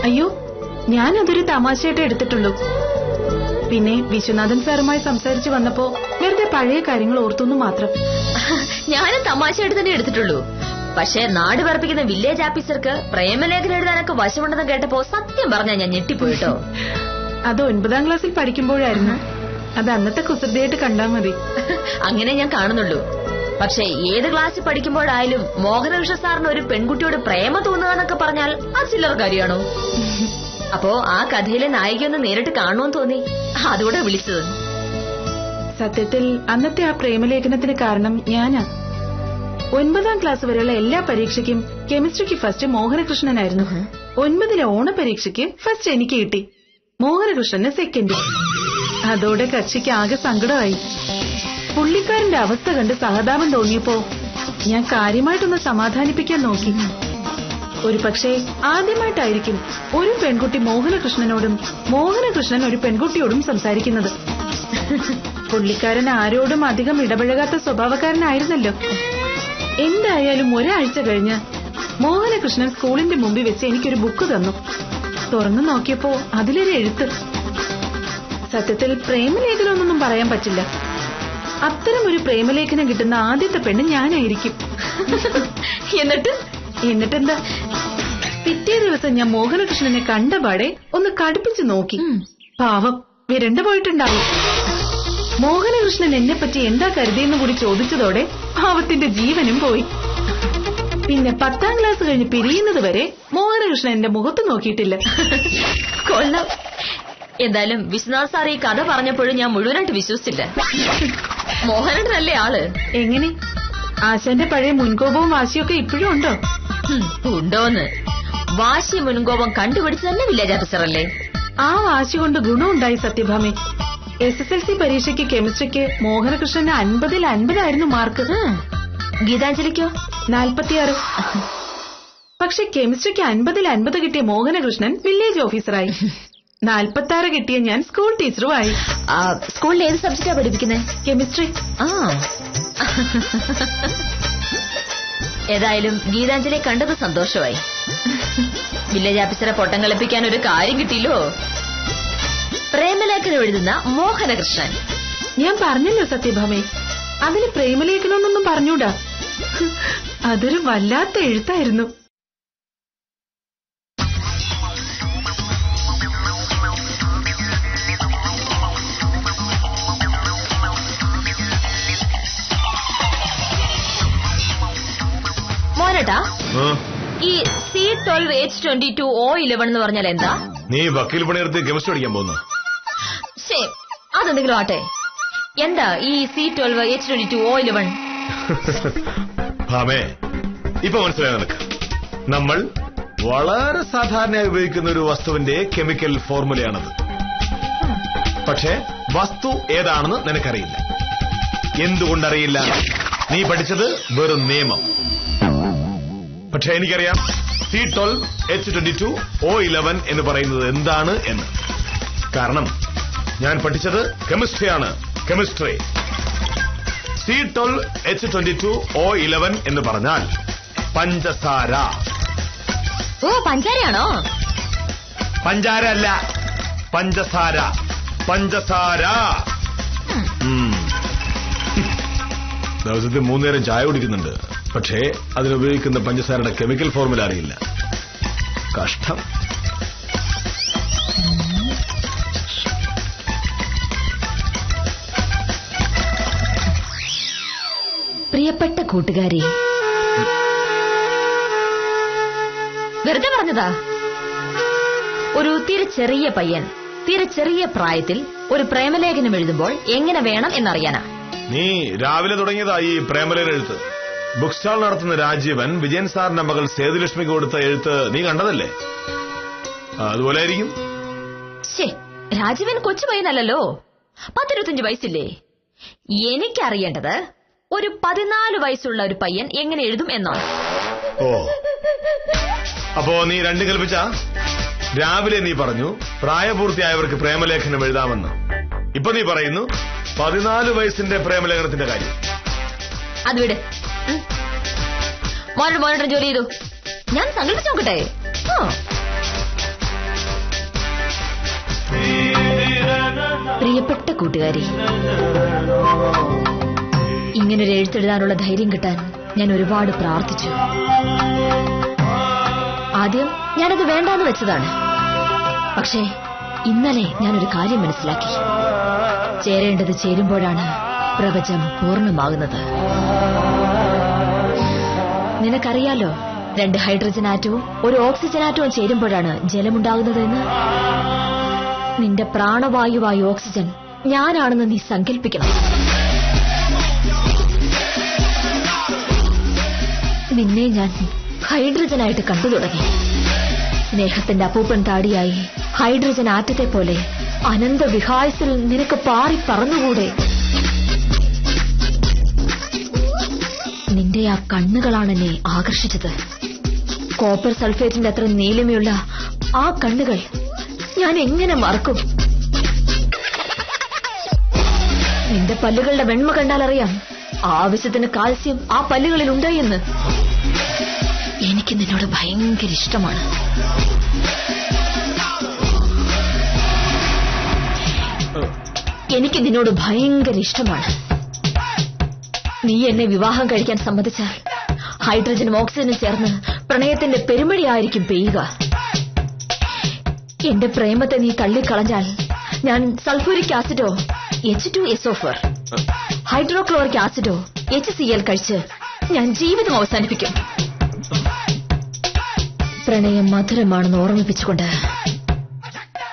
അയ്യോ, ഞാനതൊരു തമാശയായിട്ട് എടുത്തിട്ടുള്ളൂ. പിന്നെ വിശ്വനാഥൻ സാറുമായി സംസാരിച്ചു വന്നപ്പോ വെറുതെ പഴയ കാര്യങ്ങൾ ഓർത്തൊന്നു മാത്രം. ഞാനും തമാശയായിട്ട് തന്നെ എടുത്തിട്ടുള്ളൂ. പക്ഷേ നാട് പറപ്പിക്കുന്ന വില്ലേജ് ഓഫീസർക്ക് പ്രേമലേഖനം എഴുതാനൊക്കെ വശമുണ്ടെന്ന് കേട്ടപ്പോ സത്യം പറഞ്ഞാ ഞാൻ ഞെട്ടിപ്പോയിട്ടോ. അത് 9ാം ക്ലാസ്സിൽ പഠിക്കുമ്പോഴായിരുന്നു. അത് അന്നത്തെ കുസൃതിയായിട്ട് കണ്ടാ മതി. അങ്ങനെ ഞാൻ കാണുന്നുള്ളൂ. പക്ഷെ ഏത് ക്ലാസ്സിൽ പഠിക്കുമ്പോഴായാലും മോഹനകൃഷ്ണ സാറിന് ഒരു പെൺകുട്ടിയോട് പ്രേമ തോന്നുക എന്നൊക്കെ പറഞ്ഞാൽ അത് ചില്ലറ കാര്യമാണോ? അപ്പോ ആ കഥയിലെ നായികയൊന്ന് നേരിട്ട് കാണുമെന്ന് തോന്നി, അതുകൂടെ വിളിച്ചത്. സത്യത്തിൽ അന്നത്തെ ആ പ്രേമലേഖനത്തിന് കാരണം ഞാനാ. 9ാം ക്ലാസ് വരെയുള്ള എല്ലാ പരീക്ഷയ്ക്കും കെമിസ്ട്രിക്ക് ഫസ്റ്റ് മോഹനകൃഷ്ണനായിരുന്നു. 9ലെ ഓണപരീക്ഷയ്ക്ക് ഫസ്റ്റ് എനിക്ക് കിട്ടി, മോഹനകൃഷ്ണന് സെക്കൻഡ്. അതോടെ കക്ഷിക്ക് ആകെ സങ്കടമായി. പുള്ളിക്കാരന്റെ അവസ്ഥ കണ്ട് സഹതാപം തോന്നിയപ്പോ ഞാൻ കാര്യമായിട്ടൊന്ന് സമാധാനിപ്പിക്കാൻ നോക്കി. ഒരു പക്ഷേ ആദ്യമായിട്ടായിരിക്കും ഒരു പെൺകുട്ടി മോഹനകൃഷ്ണനോടും മോഹനകൃഷ്ണൻ ഒരു പെൺകുട്ടിയോടും സംസാരിക്കുന്നത്. പുള്ളിക്കാരൻ ആരോടും അധികം ഇടപഴകാത്ത സ്വഭാവക്കാരനായിരുന്നല്ലോ. എന്തായാലും ഒരാഴ്ച കഴിഞ്ഞ് മോഹനകൃഷ്ണൻ സ്കൂളിന്റെ മുമ്പിൽ വെച്ച് എനിക്കൊരു ബുക്ക് തന്നു. തുറന്നു നോക്കിയപ്പോ അതിലൊരു എഴുത്ത്. സത്യത്തിൽ പ്രേമലേഖനമൊന്നും പറയാൻ പറ്റില്ല. അത്തരം ഒരു പ്രേമലേഖനം കിട്ടുന്ന ആദ്യത്തെ പെണ്ണ് ഞാനായിരിക്കും. എന്നിട്ടെന്താ, പിറ്റേ ദിവസം ഞാൻ മോഹനകൃഷ്ണനെ കണ്ടപാടെ ഒന്ന് കടുപ്പിച്ചു നോക്കി. പാവം വിരണ്ടു പോയിട്ടുണ്ടാവും. മോഹനകൃഷ്ണൻ എന്നെപ്പറ്റി എന്താ കരുതിയെന്ന് കൂടി ചോദിച്ചതോടെ പാവത്തിന്റെ ജീവനും പോയി. പിന്നെ 10ാം ക്ലാസ് കഴിഞ്ഞ് പിരിയുന്നത് വരെ മോഹനകൃഷ്ണൻ എന്റെ മുഖത്ത് നോക്കിയിട്ടില്ല. കൊള്ളാം. എന്തായാലും വിശ്വനാഥ് സാർ ഈ കഥ പറഞ്ഞപ്പോഴും ഞാൻ മുഴുവനായിട്ട് വിശ്വസിച്ചില്ല. മോഹനേട്ടനല്ലേ ആള്? എങ്ങനെ? ആശാന്റെ പഴയ മുൻകോപവും വാശിയൊക്കെ ഇപ്പോഴും ഉണ്ടോ? ഉണ്ടോന്ന്? വാശി മുൻകോപം കണ്ടുപിടിച്ച് തന്നെ വില്ലേജ് ഓഫീസർ അല്ലേ? ആ വാശി കൊണ്ട് ഗുണമുണ്ടായി സത്യഭാമേ. SSLC പരീക്ഷയ്ക്ക് കെമിസ്ട്രിക്ക് മോഹനകൃഷ്ണന് 50ൽ 50 ആയിരുന്നു മാർക്ക്. ഗീതാഞ്ജലിക്കോ 46. പക്ഷെ കെമിസ്ട്രിക്ക് 50ൽ 50 കിട്ടിയ മോഹനകൃഷ്ണൻ വില്ലേജ് ഓഫീസറായി. 46 കിട്ടിയ ഞാൻ സ്കൂൾ ടീച്ചറുമായി. സ്കൂളിൽ ഏത് സബ്ജക്റ്റാ പഠിപ്പിക്കുന്നത്? കെമിസ്ട്രി. ഏതായാലും ഗീതാഞ്ജലി കണ്ടത് സന്തോഷമായി. വില്ലേജ് ഓഫീസറെ പൊട്ടം കളിപ്പിക്കാൻ ഒരു കാര്യം കിട്ടിയല്ലോ. പ്രേമലേഖനം എഴുതുന്ന മോഹനകൃഷ്ണൻ. ഞാൻ പറഞ്ഞല്ലോ സത്യഭാമേ, അതിന് പ്രേമലേഖനമൊന്നും പറഞ്ഞൂടാ. അതൊരു വല്ലാത്ത എഴുത്തായിരുന്നു. മോനേട്ടാ, ഈ C12H22O11 എന്ന് പറഞ്ഞാൽ എന്താ? നീ വക്കീൽ പണിയെടുത്ത് കെമിസ്ട്രി പഠിക്കാൻ പോകുന്നു. അതെന്തെങ്കിലും ആട്ടെ, എന്താ ഈ C12H22O11? ഭാമേ, ഇപ്പൊ മനസ്സിലായി നിനക്ക്. നമ്മൾ വളരെ സാധാരണയായി ഉപയോഗിക്കുന്ന ഒരു വസ്തുവിന്റെ കെമിക്കൽ ഫോർമുലയാണത്. പക്ഷേ വസ്തു ഏതാണെന്ന് നിനക്കറിയില്ല. എന്തുകൊണ്ടറിയില്ല? നീ പഠിച്ചത് വെറും നിയമം. പക്ഷെ എനിക്കറിയാം C12H22O11 എന്ന് പറയുന്നത് എന്താണ് എന്ന്. കാരണം ഞാൻ പഠിച്ചത് കെമിസ്ട്രിയാണ്. കെമിസ്ട്രി. C12H22O11 എന്ന് പറഞ്ഞാൽ പഞ്ചസാര. ഓ, പഞ്ചാരയാണോ? പഞ്ചാര അല്ല, പഞ്ചസാര. പഞ്ചസാര. ദിവസത്തിൽ 3 നേരം ചായ കുടിക്കുന്നുണ്ട്. പക്ഷേ അതിനുപയോഗിക്കുന്ന പഞ്ചസാരയുടെ കെമിക്കൽ ഫോർമുല അറിയില്ല. കഷ്ടം. പ്രിയപ്പെട്ട കൂട്ടുകാരി, വെറുതെ പറഞ്ഞതാ. ഒരു തീരെ ചെറിയ പയ്യൻ തീരെ ചെറിയ പ്രായത്തിൽ ഒരു പ്രേമലേഖനം എഴുതുമ്പോൾ എങ്ങനെ വേണം എന്നറിയാനാ. നീ രാവിലെ തുടങ്ങിയതാ ഈ പ്രേമലേഖന എഴുത്ത്. ബുക്ക് സ്റ്റാൾ നടത്തുന്ന രാജീവൻ വിജയൻ സാറിന്റെ മകൾ സേതുലക്ഷ്മിക്ക് കൊടുത്ത എഴുത്ത് നീ കണ്ടതല്ലേ? അതുപോലെ ആയിരിക്കും. രാജീവൻ കൊച്ചു പയ്യനല്ലോ, 10-25 വയസ്സില്ലേ? എനിക്കറിയേണ്ടത് ഒരു 14 വയസ്സുള്ള ഒരു പയ്യൻ എങ്ങനെ എഴുതും എന്നാണ്. ഓ, അപ്പോ നീ രണ്ടും കൽപ്പിച്ച. രാവിലെ നീ പറഞ്ഞു പ്രായപൂർത്തിയായവർക്ക് പ്രേമലേഖനം എഴുതാമെന്ന്. ഇപ്പൊ നീ പറയുന്നു 14 വയസ്സിന്റെ പ്രേമലേഖനത്തിന്റെ കാര്യം. അത് വിട്. മോണിറ്റർ ജോലി ചെയ്തു. ഞാൻ സങ്കല്പിച്ചു നോക്കട്ടെ. പ്രിയപ്പെട്ട കൂട്ടുകാരി, ഇങ്ങനൊരു എഴുത്തെഴുതാനുള്ള ധൈര്യം കിട്ടാൻ ഞാൻ ഒരുപാട് പ്രാർത്ഥിച്ചു. ആദ്യം ഞാനത് വേണ്ടാന്ന് വെച്ചതാണ്. പക്ഷേ ഇന്നലെ ഞാനൊരു കാര്യം മനസ്സിലാക്കി. ചേരേണ്ടത് ചേരുമ്പോഴാണ് പ്രപഞ്ചം പൂർണ്ണമാകുന്നത്. നിനക്കറിയാലോ, 2 ഹൈഡ്രജൻ ആറ്റവും 1 ഓക്സിജൻ ആറ്റവും ചേരുമ്പോഴാണ് ജലമുണ്ടാകുന്നത് എന്ന്. നിന്റെ പ്രാണവായുവായ ഓക്സിജൻ ഞാനാണെന്ന് നീ സങ്കല്പിക്കണം. നിന്നെ ഞാൻ ഹൈഡ്രജനായിട്ട് കണ്ടു തുടങ്ങി. സ്നേഹത്തിന്റെ അപ്പൂപ്പൻ താടിയായി ഹൈഡ്രജൻ ആറ്റത്തെ പോലെ അനന്ത വിഹായസിൽ നിനക്ക് പാറി പറന്നുകൂടെ? നിന്റെ ആ കണ്ണുകളാണ് എന്നെ ആകർഷിച്ചത്. കോപ്പർ സൾഫേറ്റിന്റെ അത്ര നീലിമയുള്ള ആ കണ്ണുകൾ ഞാൻ എങ്ങനെ മറക്കും? നിന്റെ പല്ലുകളുടെ വെണ്മ കണ്ടാലറിയാം ആവശ്യത്തിന് കാൽസ്യം ആ പല്ലുകളിൽ ഉണ്ടായെന്ന്. എനിക്ക് നിന്നോട് ഭയങ്കര ഇഷ്ടമാണ്. എനിക്ക് നിന്നോട് ഭയങ്കര ഇഷ്ടമാണ്. നീ എന്നെ വിവാഹം കഴിക്കാൻ സമ്മതിച്ചാൽ ഹൈഡ്രജനും ഓക്സിജനും ചേർന്ന് പ്രണയത്തിന്റെ പെരുമഴയായിരിക്കും പെയ്യുക. എന്റെ പ്രേമത്തെ നീ തള്ളിക്കളഞ്ഞാൽ ഞാൻ സൾഫൂരിക് ആസിഡോ H2SO4 ഹൈഡ്രോക്ലോറിക് ആസിഡോ HCl കഴിച്ച് ഞാൻ ജീവിതം അവസാനിപ്പിക്കും. പ്രണയം മധുരമാണെന്ന് ഓർമ്മിപ്പിച്ചുകൊണ്ട്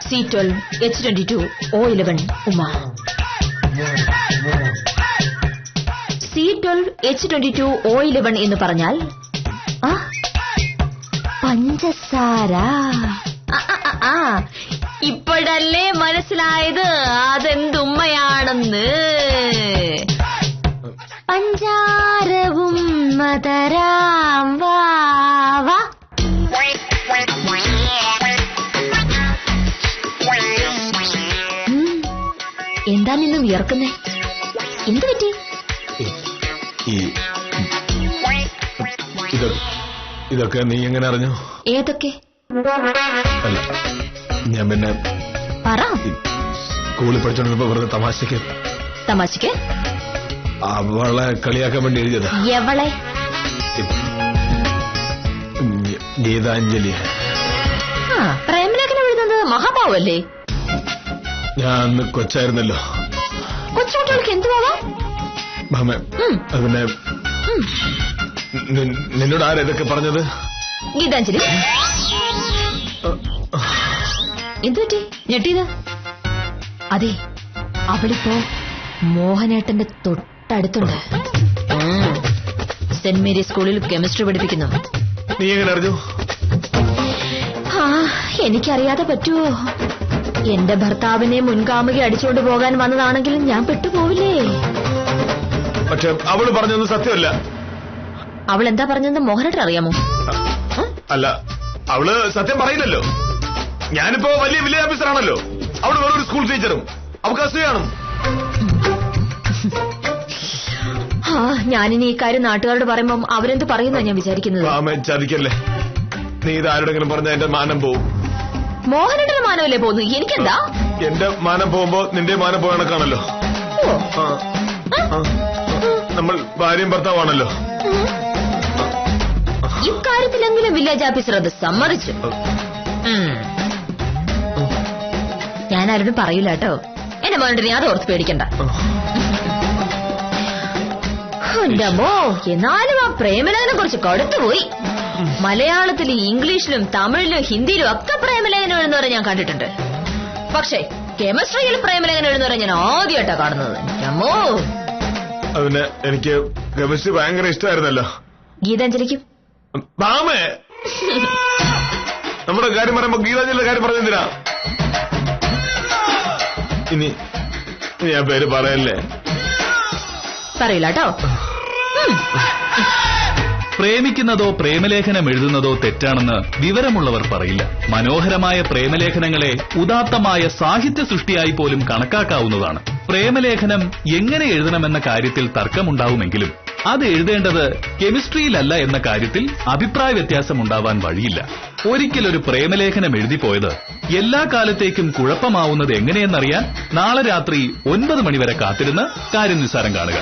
C12 H22 O11 ഉമ്മ. C12 H22 O11 എന്ന് പറഞ്ഞാൽ പഞ്ചസാര. ഇപ്പോഴല്ലേ മനസ്സിലായത് അതെന്തുമ്മയാണെന്ന്. പഞ്ചാരവും മധുരാം വാവ. എന്താ നിന്നും വിയർക്കുന്നേ? എന്ത് പറ്റി? ഇതൊക്കെ നീ എങ്ങനെ അറിഞ്ഞു? ഏതൊക്കെ? അല്ല, ഞാൻ പിന്നെ പറ. സ്കൂളിൽ പഠിച്ചോണ്ടിരുന്നപ്പോ വെറുതെ തമാശക്ക് അവളെ കളിയാക്കാൻ വേണ്ടി എഴുതിയത്. എവളെ? ഗീതാഞ്ജലി. പ്രേമലേഖനം എഴുതുന്നത് മഹാഭാവല്ലേ? ഞാൻ അന്ന് കൊച്ചായിരുന്നല്ലോ. കൊച്ചുകുട്ടികൾക്ക് എന്തുവാകാം? പിന്നെ നിന്നോട് ആരാ ഇതൊക്കെ പറഞ്ഞത്? ഗീതാഞ്ജലി. എന്തുപറ്റി ഞെട്ടിയത്? അതെ, അവളിപ്പോ മോഹനേട്ടന്റെ തൊട്ടടുത്തുണ്ട്. സെന്റ് മേരി സ്കൂളിൽ കെമിസ്ട്രി പഠിപ്പിക്കുന്നു. നീ എങ്ങനെ അറിഞ്ഞു? എനിക്കറിയാതെ പറ്റുമോ? എന്റെ ഭർത്താവിനെ മുൻകാമുകി അടിച്ചുകൊണ്ട് പോകാൻ വന്നതാണെങ്കിൽ ഞാൻ പെട്ടുപോവില്ലേ? പക്ഷെ അവള് പറഞ്ഞൊന്നും സത്യമല്ല. അവൾ എന്താ പറഞ്ഞതെന്ന് മോഹനേട്ടൻ അറിയാമോ? അല്ല, അവള് സത്യം പറയില്ലല്ലോ. ഞാനിപ്പോ വലിയ വില്ലേജ് ഓഫീസറാണല്ലോ. അവള് വേറൊരു സ്കൂൾ ടീച്ചറും. അവൾക്ക് അസൂയാണ്. ഞാനിനി ഈ കാര്യം നാട്ടുകാരോട് പറയുമ്പം അവരെന്ത് പറയുന്ന ഞാൻ വിചാരിക്കുന്നത്. ചതിക്കല്ലേ, നീ ഇത് ആരോടെങ്കിലും പറഞ്ഞ എന്റെ മാനം പോവും. മോഹനേട്ടന്റെ മാനമല്ലേ പോകുന്നു? എനിക്കെന്താ? എന്റെ മാനം പോകുമ്പോ നിന്റെ മാനം പോയ കണക്കാണല്ലോ. നമ്മൾ ഭാര്യയും ഭർത്താവാണല്ലോ. ഇക്കാര്യത്തിലെങ്കിലും വില്ലേജ് ഓഫീസർ അത് സമ്മതിച്ചു. ഞാൻ ആരോടും പറയില്ല കേട്ടോ. എന്നെ മോഹനേട്ടനെ അത് ഓർത്ത് പേടിക്കണ്ട. എന്റമ്മോ, എന്നാലും ആ പ്രേമലേഖനെ കുറിച്ച് കടുത്തുപോയി. മലയാളത്തിലും ഇംഗ്ലീഷിലും തമിഴിലും ഹിന്ദിയിലും ഒക്കെ പ്രേമലേഖനം എഴുതുന്നവരെ ഞാൻ കണ്ടിട്ടുണ്ട്. പക്ഷേ കെമിസ്ട്രിയിൽ പ്രേമലേഖനം എഴുതുന്നവരെ ഞാൻ ആദ്യമായിട്ടാ കാണുന്നത്. അമ്മോ, അതിന് എനിക്ക് കെമിസ്ട്രി ഭയങ്കര ഇഷ്ടമായിരുന്നല്ലോ. ഗീതാഞ്ജലിക്കും നമ്മുടെ കാര്യം പറയുമ്പോ ഗീതാഞ്ജലിയുടെ കാര്യം പറഞ്ഞെന്തിനാ? ഇനി ഞാൻ പേര് പറയല്ലേ? പറയില്ല കേട്ടോ. പ്രേമിക്കുന്നതോ പ്രേമലേഖനം എഴുതുന്നതോ തെറ്റാണെന്ന് വിവരമുള്ളവർ പറയില്ല. മനോഹരമായ പ്രേമലേഖനങ്ങളെ ഉദാത്തമായ സാഹിത്യ സൃഷ്ടിയായി പോലും കണക്കാക്കാവുന്നതാണ്. പ്രേമലേഖനം എങ്ങനെ എഴുതണമെന്ന കാര്യത്തിൽ തർക്കമുണ്ടാവുമെങ്കിലും അത് എഴുതേണ്ടത് കെമിസ്ട്രിയിലല്ല എന്ന കാര്യത്തിൽ അഭിപ്രായ വ്യത്യാസമുണ്ടാവാൻ വഴിയില്ല. ഒരിക്കലൊരു പ്രേമലേഖനം എഴുതിപ്പോയത് എല്ലാ കാലത്തേക്കും കുഴപ്പമാവുന്നത് എങ്ങനെയെന്നറിയാൻ നാളെ രാത്രി 9 മണിവരെ കാത്തിരുന്ന് കാര്യം നിസ്സാരം കാണുക.